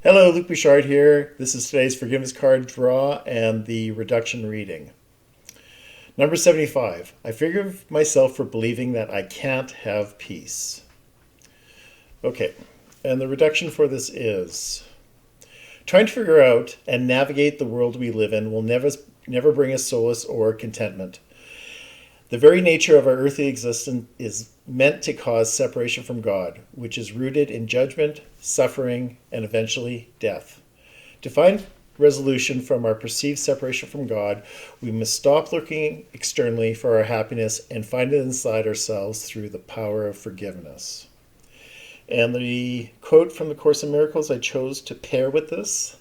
Hello, Luke Bouchard here. This is today's forgiveness card draw and the reduction reading. Number 75. I forgive myself for believing that I can't have peace. Okay, and the reduction for this is trying to figure out and navigate the world we live in will never bring us solace or contentment. The very nature of our earthly existence is meant to cause separation from God, which is rooted in judgment, suffering, and eventually death. To find resolution from our perceived separation from God, we must stop looking externally for our happiness and find it inside ourselves through the power of forgiveness. And the quote from the Course in Miracles I chose to pair with this: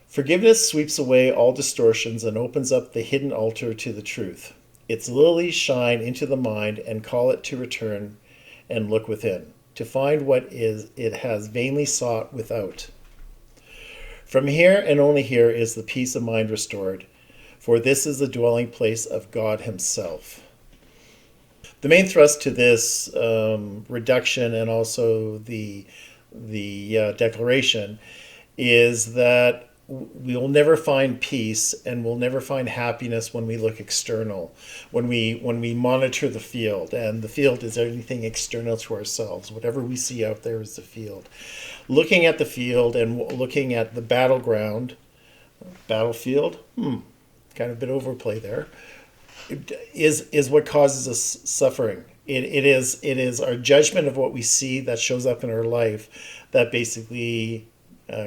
forgiveness sweeps away all distortions and opens up the hidden altar to the truth. Its lilies shine into the mind and call it to return and look within, to find what it has vainly sought without. From here and only here is the peace of mind restored, for this is the dwelling place of God Himself. The main thrust to this reduction and also the declaration is that we'll never find peace and we'll never find happiness when we look external, when we monitor the field, and the field is anything external to ourselves. Whatever we see out there is the field. Looking at the field and looking at the battlefield, kind of a bit overplay there, is what causes us suffering. It is our judgment of what we see that shows up in our life that basically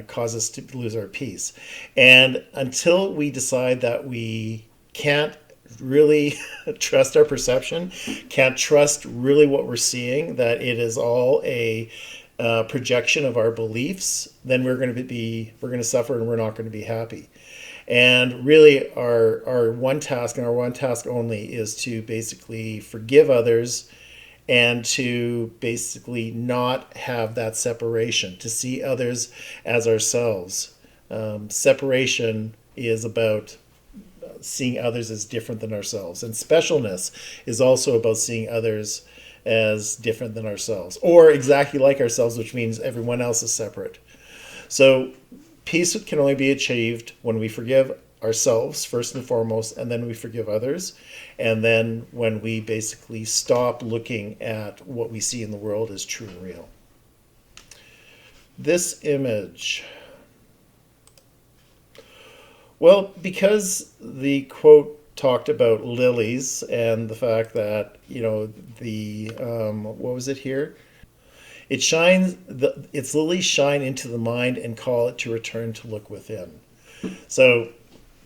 cause us to lose our peace. And until we decide that we can't really trust our perception, can't trust really what we're seeing, that it is all a projection of our beliefs, then we're going to suffer and we're not going to be happy. And really our one task and our one task only is to basically forgive others and to basically not have that separation, to see others as ourselves. Separation is about seeing others as different than ourselves. And specialness is also about seeing others as different than ourselves, or exactly like ourselves, which means everyone else is separate. So peace can only be achieved when we forgive ourselves first and foremost, and then we forgive others, and then when we basically stop looking at what we see in the world as true and real. This image, well, because the quote talked about lilies and the fact that, what was it here? Its lilies shine into the mind and call it to return to look within. So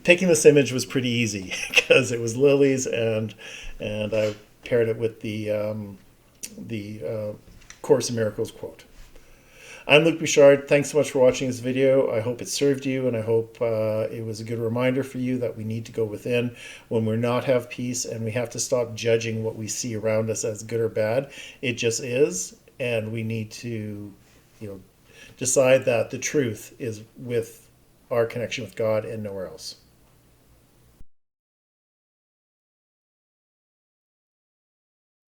picking this image was pretty easy because it was lilies, and I paired it with the Course in Miracles quote. I'm Luke Bouchard. Thanks so much for watching this video. I hope it served you, and I hope it was a good reminder for you that we need to go within when we're not have peace, and we have to stop judging what we see around us as good or bad. It just is, and we need to, decide that the truth is with our connection with God and nowhere else.